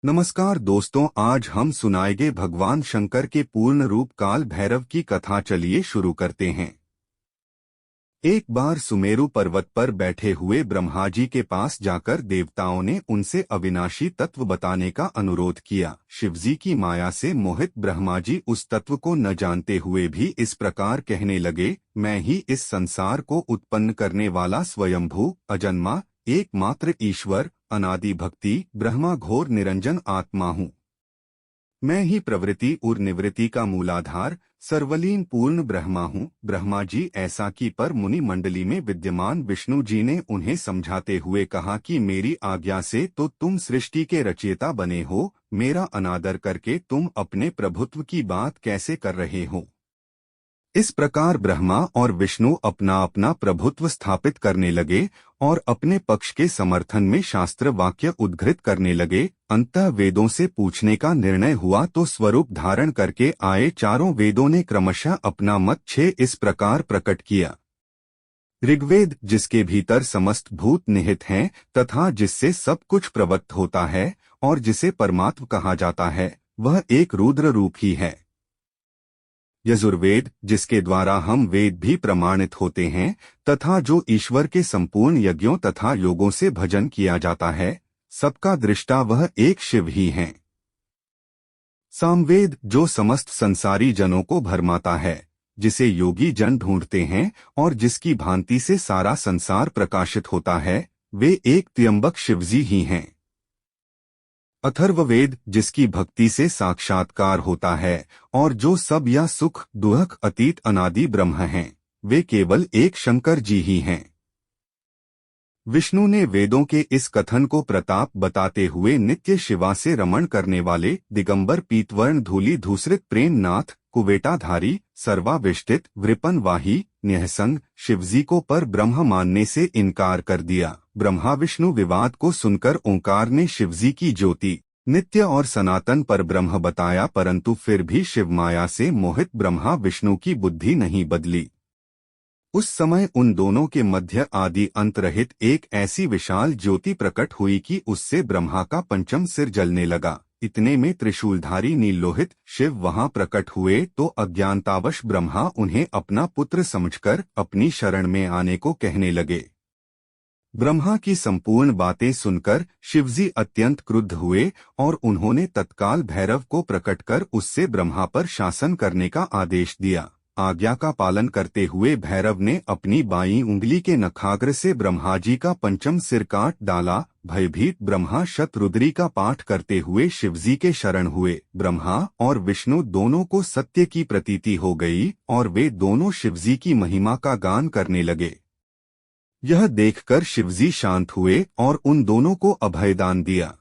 नमस्कार दोस्तों, आज हम सुनाएंगे भगवान शंकर के पूर्ण रूप काल भैरव की कथा। चलिए शुरू करते हैं। एक बार सुमेरु पर्वत पर बैठे हुए ब्रह्मा जी के पास जाकर देवताओं ने उनसे अविनाशी तत्व बताने का अनुरोध किया। शिवजी की माया से मोहित ब्रह्मा जी उस तत्व को न जानते हुए भी इस प्रकार कहने लगे, मैं ही इस संसार को उत्पन्न करने वाला स्वयंभू अजन्मा एकमात्र ईश्वर अनादि भक्ति ब्रह्मा घोर निरंजन आत्मा हूँ। मैं ही प्रवृत्ति और निवृत्ति का मूलाधार सर्वलीन पूर्ण ब्रह्मा हूँ। ब्रह्मा जी ऐसा की पर मुनि मंडली में विद्यमान विष्णु जी ने उन्हें समझाते हुए कहा कि मेरी आज्ञा से तो तुम सृष्टि के रचयिता बने हो, मेरा अनादर करके तुम अपने प्रभुत्व की बात कैसे कर रहे हो। इस प्रकार ब्रह्मा और विष्णु अपना अपना प्रभुत्व स्थापित करने लगे और अपने पक्ष के समर्थन में शास्त्र वाक्य उद्धृत करने लगे। अंततः वेदों से पूछने का निर्णय हुआ तो स्वरूप धारण करके आए चारों वेदों ने क्रमशः अपना मत 6 इस प्रकार प्रकट किया। ऋग्वेद, जिसके भीतर समस्त भूत निहित हैं तथा जिससे सब कुछ प्रवक्त होता है और जिसे परमात्म कहा जाता है, वह एक रुद्र रूप ही है। यजुर्वेद, जिसके द्वारा हम वेद भी प्रमाणित होते हैं तथा जो ईश्वर के संपूर्ण यज्ञों तथा योगों से भजन किया जाता है, सबका दृष्टा वह एक शिव ही है। सामवेद, जो समस्त संसारी जनों को भरमाता है, जिसे योगी जन ढूंढते हैं और जिसकी भांति से सारा संसार प्रकाशित होता है, वे एक त्र्यंबक शिवजी ही हैं। अथर्ववेद, जिसकी भक्ति से साक्षात्कार होता है और जो सब या सुख दुख अतीत अनादि ब्रह्म हैं, वे केवल एक शंकर जी ही हैं। विष्णु ने वेदों के इस कथन को प्रताप बताते हुए नित्य शिवा से रमण करने वाले दिगंबर पीतवर्ण धूलि धूसरित प्रेमनाथ कुवेटाधारी सर्वाविष्टित वृपनवाही न्यहसंग शिवजी को पर ब्रह्म मानने से इनकार कर दिया। ब्रह्मा विष्णु विवाद को सुनकर ओंकार ने शिवजी की ज्योति नित्य और सनातन पर ब्रह्म बताया, परंतु फिर भी शिव माया से मोहित ब्रह्मा विष्णु की बुद्धि नहीं बदली। उस समय उन दोनों के मध्य आदि अंत रहित एक ऐसी विशाल ज्योति प्रकट हुई कि उससे ब्रह्मा का पंचम सिर जलने लगा। इतने में त्रिशूलधारी नीलोहित शिव वहां प्रकट हुए तो अज्ञानतावश ब्रह्मा उन्हें अपना पुत्र समझकर अपनी शरण में आने को कहने लगे। ब्रह्मा की संपूर्ण बातें सुनकर शिवजी अत्यंत क्रुद्ध हुए और उन्होंने तत्काल भैरव को प्रकट कर उससे ब्रह्मा पर शासन करने का आदेश दिया। आज्ञा का पालन करते हुए भैरव ने अपनी बाईं उंगली के नखाग्र से ब्रह्मा जी का पंचम सिर काट डाला। भयभीत ब्रह्मा शतरुद्री का पाठ करते हुए शिवजी के शरण हुए। ब्रह्मा और विष्णु दोनों को सत्य की प्रतीति हो गई और वे दोनों शिवजी की महिमा का गान करने लगे। यह देखकर शिवजी शांत हुए और उन दोनों को अभयदान दिया।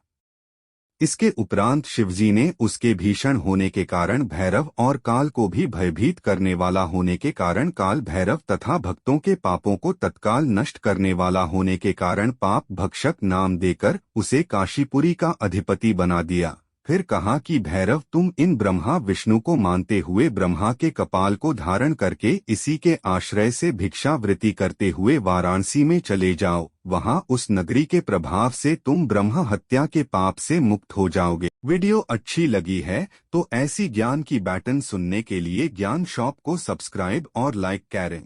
इसके उपरांत शिवजी ने उसके भीषण होने के कारण भैरव और काल को भी भयभीत करने वाला होने के कारण काल भैरव तथा भक्तों के पापों को तत्काल नष्ट करने वाला होने के कारण पाप भक्षक नाम देकर उसे काशीपुरी का अधिपति बना दिया। फिर कहा कि भैरव, तुम इन ब्रह्मा विष्णु को मानते हुए ब्रह्मा के कपाल को धारण करके इसी के आश्रय से भिक्षावृत्ति करते हुए वाराणसी में चले जाओ। वहां उस नगरी के प्रभाव से तुम ब्रह्म हत्या के पाप से मुक्त हो जाओगे। वीडियो अच्छी लगी है तो ऐसी ज्ञान की बैटन सुनने के लिए ज्ञान शॉप को सब्सक्राइब और लाइक करें।